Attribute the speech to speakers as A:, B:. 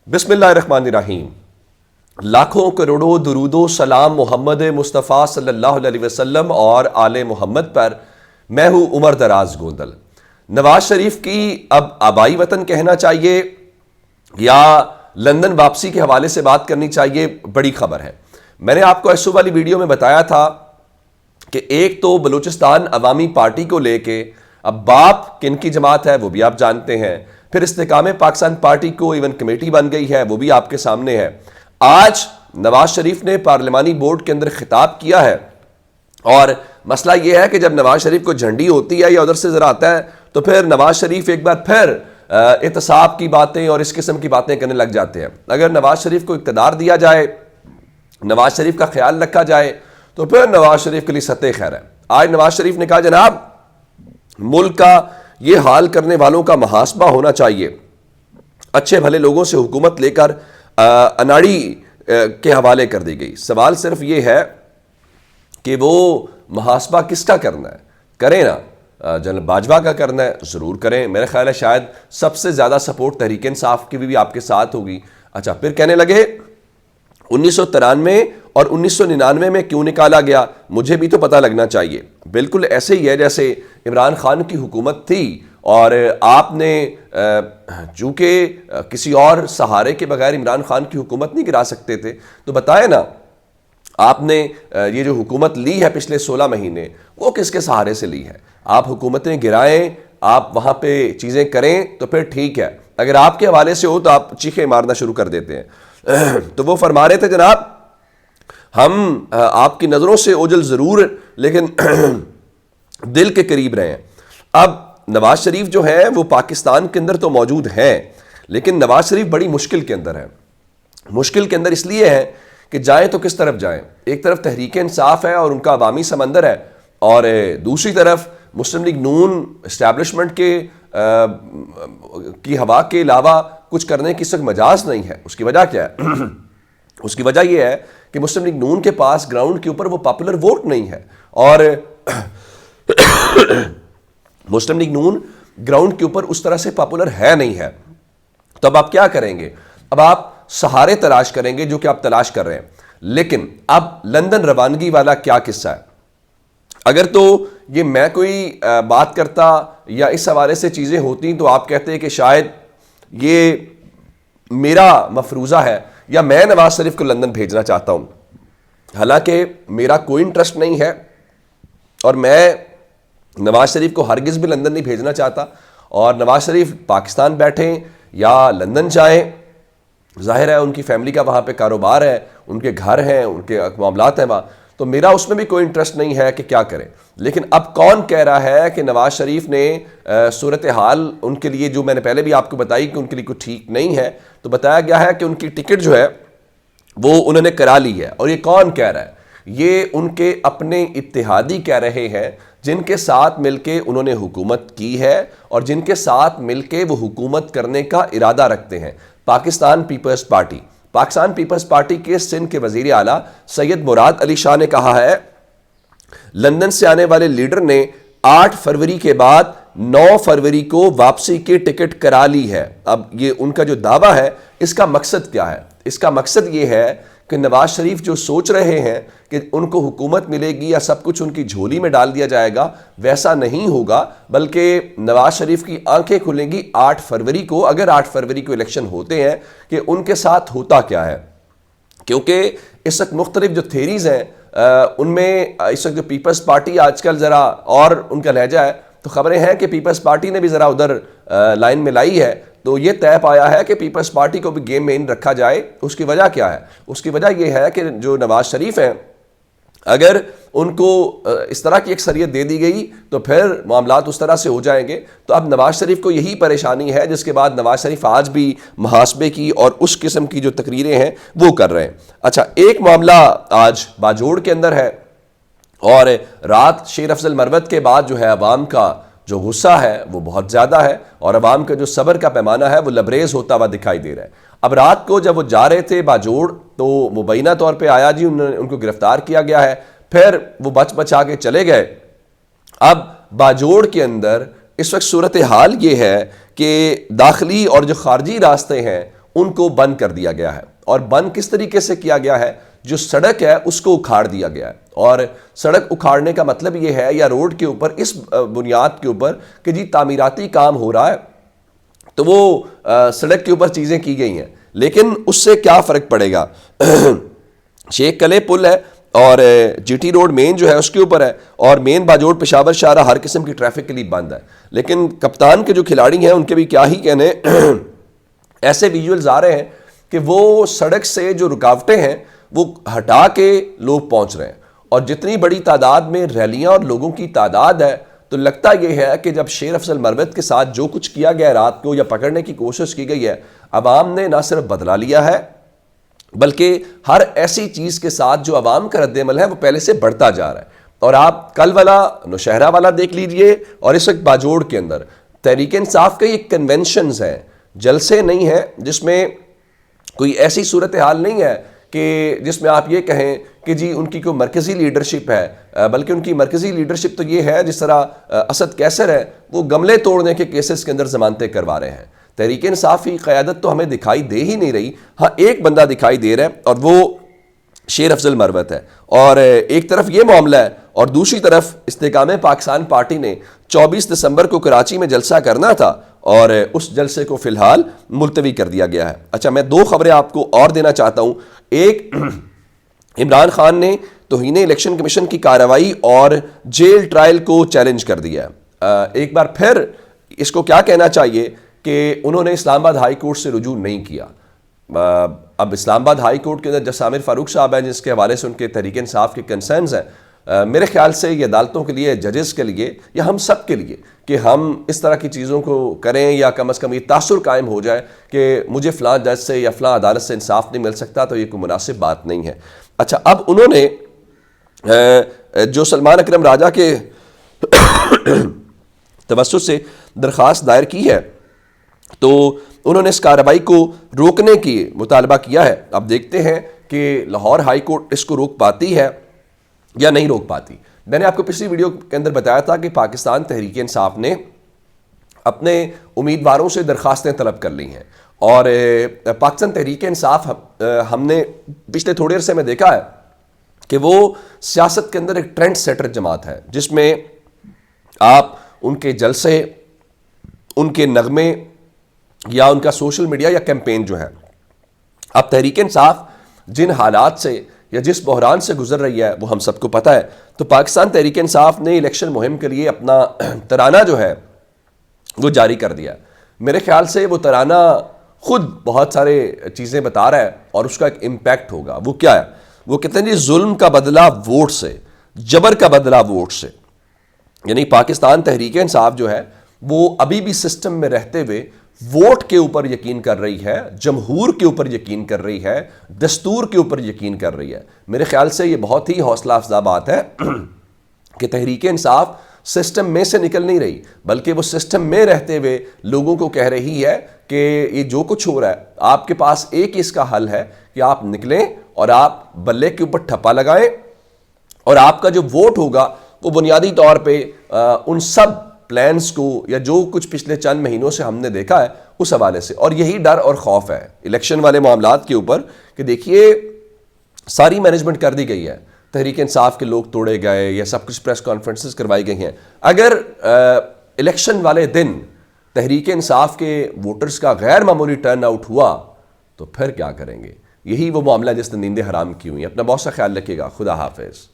A: بسم اللہ الرحمن الرحیم۔ لاکھوں کروڑوں درود و سلام محمد مصطفیٰ صلی اللہ علیہ وسلم اور آل محمد پر۔ میں ہوں عمر دراز گوندل۔ نواز شریف کی اب آبائی وطن کہنا چاہیے یا لندن واپسی کے حوالے سے بات کرنی چاہیے، بڑی خبر ہے۔ میں نے آپ کو ایسو والی ویڈیو میں بتایا تھا کہ ایک تو بلوچستان عوامی پارٹی کو لے کے اب باپ کن کی جماعت ہے وہ بھی آپ جانتے ہیں، پھر استحکام پاکستان پارٹی کو ایون کمیٹی بن گئی ہے وہ بھی آپ کے سامنے ہے۔ آج نواز شریف نے پارلیمانی بورڈ کے اندر خطاب کیا ہے، اور مسئلہ یہ ہے کہ جب نواز شریف کو جھنڈی ہوتی ہے یا ادھر سے ذرا آتا ہے تو پھر نواز شریف ایک بار پھر احتساب کی باتیں اور اس قسم کی باتیں کرنے لگ جاتے ہیں۔ اگر نواز شریف کو اقتدار دیا جائے، نواز شریف کا خیال رکھا جائے تو پھر نواز شریف کے لیے سطح خیر ہے۔ آج نواز شریف نے کہا جناب ملک کا یہ حال کرنے والوں کا محاسبہ ہونا چاہیے، اچھے بھلے لوگوں سے حکومت لے کر اناڑی کے حوالے کر دی گئی۔ سوال صرف یہ ہے کہ وہ محاسبہ کس کا کرنا ہے؟ کریں نا، جنرل باجوہ کا کرنا ہے ضرور کریں، میرا خیال ہے شاید سب سے زیادہ سپورٹ تحریک انصاف کی بھی آپ کے ساتھ ہوگی۔ اچھا، پھر کہنے لگے 1993 اور 1999 میں کیوں نکالا گیا، مجھے بھی تو پتہ لگنا چاہیے۔ بالکل ایسے ہی ہے جیسے عمران خان کی حکومت تھی اور آپ نے چونکہ کسی اور سہارے کے بغیر عمران خان کی حکومت نہیں گرا سکتے تھے، تو بتائیں نا آپ نے یہ جو حکومت لی ہے پچھلے 16 مہینے وہ کس کے سہارے سے لی ہے؟ آپ حکومتیں گرائیں، آپ وہاں پہ چیزیں کریں تو پھر ٹھیک ہے، اگر آپ کے حوالے سے ہو تو آپ چیخیں مارنا شروع کر دیتے ہیں۔ تو وہ فرما رہے تھے جناب ہم آپ کی نظروں سے اوجھل ضرور لیکن دل کے قریب رہے ہیں۔ اب نواز شریف جو ہے وہ پاکستان کے اندر تو موجود ہیں، لیکن نواز شریف بڑی مشکل کے اندر ہے۔ مشکل کے اندر اس لیے ہے کہ جائیں تو کس طرف جائیں؟ ایک طرف تحریک انصاف ہے اور ان کا عوامی سمندر ہے، اور دوسری طرف مسلم لیگ نون اسٹیبلشمنٹ کی ہوا کے علاوہ کچھ کرنے کی سخت مجاز نہیں ہے۔ اس کی وجہ کیا ہے؟ اس کی وجہ یہ ہے کہ مسلم لیگ نون کے پاس گراؤنڈ کے اوپر وہ پاپولر ووٹ نہیں ہے، اور مسلم لیگ نون گراؤنڈ کے اوپر اس طرح سے پاپولر ہے نہیں ہے۔ تو اب آپ کیا کریں گے؟ اب آپ سہارے تلاش کریں گے جو کہ آپ تلاش کر رہے ہیں، لیکن اب لندن روانگی والا کیا قصہ ہے؟ اگر تو یہ میں کوئی بات کرتا یا اس حوالے سے چیزیں ہوتی تو آپ کہتے کہ شاید یہ میرا مفروضہ ہے یا میں نواز شریف کو لندن بھیجنا چاہتا ہوں، حالانکہ میرا کوئی انٹرسٹ نہیں ہے اور میں نواز شریف کو ہرگز بھی لندن نہیں بھیجنا چاہتا، اور نواز شریف پاکستان بیٹھیں یا لندن جائیں، ظاہر ہے ان کی فیملی کا وہاں پہ کاروبار ہے، ان کے گھر ہیں، ان کے معاملات ہیں وہاں، تو میرا اس میں بھی کوئی انٹرسٹ نہیں ہے کہ کیا کریں۔ لیکن اب کون کہہ رہا ہے کہ نواز شریف نے صورتحال ان کے لیے جو میں نے پہلے بھی آپ کو بتائی کہ ان کے لیے کچھ ٹھیک نہیں ہے، تو بتایا گیا ہے کہ ان کی ٹکٹ جو ہے وہ انہوں نے کرا لی ہے۔ اور یہ کون کہہ رہا ہے؟ یہ ان کے اپنے اتحادی کہہ رہے ہیں جن کے ساتھ مل کے انہوں نے حکومت کی ہے اور جن کے ساتھ مل کے وہ حکومت کرنے کا ارادہ رکھتے ہیں۔ پاکستان پیپلز پارٹی، پاکستان پیپلز پارٹی کے سندھ کے وزیر اعلیٰ سید مراد علی شاہ نے کہا ہے لندن سے آنے والے لیڈر نے 8 فروری کے بعد 9 فروری کو واپسی کی ٹکٹ کرا لی ہے۔ اب یہ ان کا جو دعویٰ ہے اس کا مقصد کیا ہے؟ اس کا مقصد یہ ہے کہ نواز شریف جو سوچ رہے ہیں کہ ان کو حکومت ملے گی یا سب کچھ ان کی جھولی میں ڈال دیا جائے گا، ویسا نہیں ہوگا، بلکہ نواز شریف کی آنکھیں کھلیں گی 8 فروری کو، اگر 8 فروری کو الیکشن ہوتے ہیں، کہ ان کے ساتھ ہوتا کیا ہے۔ کیونکہ اس وقت مختلف جو تھیریز ہیں ان میں اس وقت جو پیپلز پارٹی آج کل ذرا اور ان کا لہجہ ہے، تو خبریں ہیں کہ پیپلز پارٹی نے بھی ذرا ادھر لائن میں لائی ہے، تو یہ طے پایا ہے کہ پیپلز پارٹی کو بھی گیم میں رکھا جائے۔ اس کی وجہ کیا ہے؟ اس کی وجہ یہ ہے کہ جو نواز شریف ہیں اگر ان کو اس طرح کی اکثریت دے دی گئی تو پھر معاملات اس طرح سے ہو جائیں گے۔ تو اب نواز شریف کو یہی پریشانی ہے جس کے بعد نواز شریف آج بھی محاسبے کی اور اس قسم کی جو تقریریں ہیں وہ کر رہے ہیں۔ اچھا، ایک معاملہ آج باجوڑ کے اندر ہے، اور رات شیر افضل مروت کے بعد جو ہے عوام کا جو غصہ ہے وہ بہت زیادہ ہے، اور عوام کا جو صبر کا پیمانہ ہے وہ لبریز ہوتا ہوا دکھائی دے رہا ہے۔ اب رات کو جب وہ جا رہے تھے باجوڑ تو مبینہ طور پہ آیا جی ان کو گرفتار کیا گیا ہے، پھر وہ بچا کے چلے گئے۔ اب باجوڑ کے اندر اس وقت صورتحال یہ ہے کہ داخلی اور جو خارجی راستے ہیں ان کو بند کر دیا گیا ہے. اور بند کس طریقے سے کیا گیا ہے؟ جو سڑک ہے اس کو اکھاڑ دیا گیا ہے. اور سڑک اکھاڑنے کا مطلب یہ ہے, یا روڈ کے اوپر اس بنیاد کے اوپر کہ جی تعمیراتی کام ہو رہا ہے تو وہ سڑک کے اوپر چیزیں کی گئی ہیں, لیکن اس سے کیا فرق پڑے گا؟ شیخ کلے پل ہے اور جی ٹی روڈ مین جو ہے اس کے اوپر ہے, اور مین باجوڑ پشاور شاہراہ ہر قسم کی ٹریفک کے لیے بند ہے. لیکن کپتان کے جو کھلاڑی ہیں ان کے بھی کیا ہی کہنے, ایسے ویژولز آ رہے ہیں کہ وہ سڑک سے جو رکاوٹیں ہیں وہ ہٹا کے لوگ پہنچ رہے ہیں, اور جتنی بڑی تعداد میں ریلیاں اور لوگوں کی تعداد ہے تو لگتا یہ ہے کہ جب شیر افضل مروت کے ساتھ جو کچھ کیا گیا رات کو یا پکڑنے کی کوشش کی گئی ہے, عوام نے نہ صرف بدلہ لیا ہے بلکہ ہر ایسی چیز کے ساتھ جو عوام کا رد عمل ہے وہ پہلے سے بڑھتا جا رہا ہے. اور آپ کل والا نوشہرہ والا دیکھ لیجئے, اور اس وقت باجوڑ کے اندر تحریک انصاف کے یہ کنونشنز ہیں, جلسے نہیں ہیں جس میں کوئی ایسی صورتحال نہیں ہے کہ جس میں آپ یہ کہیں کہ جی ان کی کوئی مرکزی لیڈرشپ ہے, بلکہ ان کی مرکزی لیڈرشپ تو یہ ہے جس طرح اسد کیسر ہے وہ گملے توڑنے کے کیسز کے اندر ضمانتیں کروا رہے ہیں. تحریک انصاف کی قیادت تو ہمیں دکھائی دے ہی نہیں رہی. ہاں ایک بندہ دکھائی دے رہا ہے اور وہ شیر افضل مروت ہے, اور ایک طرف یہ معاملہ ہے اور دوسری طرف استحکام پاکستان پارٹی نے 24 دسمبر کو کراچی میں جلسہ کرنا تھا اور اس جلسے کو فی الحال ملتوی کر دیا گیا ہے. اچھا, میں 2 خبریں آپ کو اور دینا چاہتا ہوں. ایک, عمران خان نے توہین الیکشن کمیشن کی کارروائی اور جیل ٹرائل کو چیلنج کر دیا ہے. ایک بار پھر اس کو کیا کہنا چاہیے کہ انہوں نے اسلام آباد ہائی کورٹ سے رجوع نہیں کیا. اب اسلام آباد ہائی کورٹ کے اندر جسٹس عامر فاروق صاحب ہیں جس کے حوالے سے ان کے تحریک انصاف کے کنسرنز ہیں. میرے خیال سے یہ عدالتوں کے لیے, ججز کے لیے, یا ہم سب کے لیے کہ ہم اس طرح کی چیزوں کو کریں, یا کم از کم یہ تاثر قائم ہو جائے کہ مجھے فلاں جج سے یا فلاں عدالت سے انصاف نہیں مل سکتا, تو یہ کوئی مناسب بات نہیں ہے. اچھا, اب انہوں نے جو سلمان اکرم راجہ کے توسط سے درخواست دائر کی ہے تو انہوں نے اس کارروائی کو روکنے کی مطالبہ کیا ہے. اب دیکھتے ہیں کہ لاہور ہائی کورٹ اس کو روک پاتی ہے یا نہیں روک پاتی. میں نے آپ کو پچھلی ویڈیو کے اندر بتایا تھا کہ پاکستان تحریک انصاف نے اپنے امیدواروں سے درخواستیں طلب کر لی ہیں, اور پاکستان تحریک انصاف ہم نے پچھلے تھوڑے عرصے میں دیکھا ہے کہ وہ سیاست کے اندر ایک ٹرینڈ سیٹر جماعت ہے جس میں آپ ان کے جلسے, ان کے نغمے یا ان کا سوشل میڈیا یا کیمپین جو ہے, اب تحریک انصاف جن حالات سے یا جس بحران سے گزر رہی ہے وہ ہم سب کو پتہ ہے. تو پاکستان تحریک انصاف نے الیکشن مہم کے لیے اپنا ترانہ جو ہے وہ جاری کر دیا. میرے خیال سے وہ ترانہ خود بہت سارے چیزیں بتا رہا ہے اور اس کا ایک امپیکٹ ہوگا. وہ کیا ہے؟ وہ کہتے ہیں جی ظلم کا بدلہ ووٹ سے, جبر کا بدلہ ووٹ سے. یعنی پاکستان تحریک انصاف جو ہے وہ ابھی بھی سسٹم میں رہتے ہوئے ووٹ کے اوپر یقین کر رہی ہے, جمہور کے اوپر یقین کر رہی ہے, دستور کے اوپر یقین کر رہی ہے. میرے خیال سے یہ بہت ہی حوصلہ افزا بات ہے کہ تحریک انصاف سسٹم میں سے نکل نہیں رہی بلکہ وہ سسٹم میں رہتے ہوئے لوگوں کو کہہ رہی ہے کہ یہ جو کچھ ہو رہا ہے آپ کے پاس ایک ہی اس کا حل ہے کہ آپ نکلیں اور آپ بلے کے اوپر ٹھپا لگائیں, اور آپ کا جو ووٹ ہوگا وہ بنیادی طور پہ ان سب پلانز کو یا جو کچھ پچھلے چند مہینوں سے ہم نے دیکھا ہے اس حوالے سے. اور یہی ڈر اور خوف ہے الیکشن والے معاملات کے اوپر کہ دیکھیے ساری مینجمنٹ کر دی گئی ہے, تحریک انصاف کے لوگ توڑے گئے یا سب کچھ پریس کانفرنسز کروائی گئی ہیں. اگر الیکشن والے دن تحریک انصاف کے ووٹرز کا غیر معمولی ٹرن آؤٹ ہوا تو پھر کیا کریں گے؟ یہی وہ معاملہ جس نے نیندیں حرام کی ہوئی ہیں. اپنا بہت سا خیال رکھیے گا. خدا حافظ.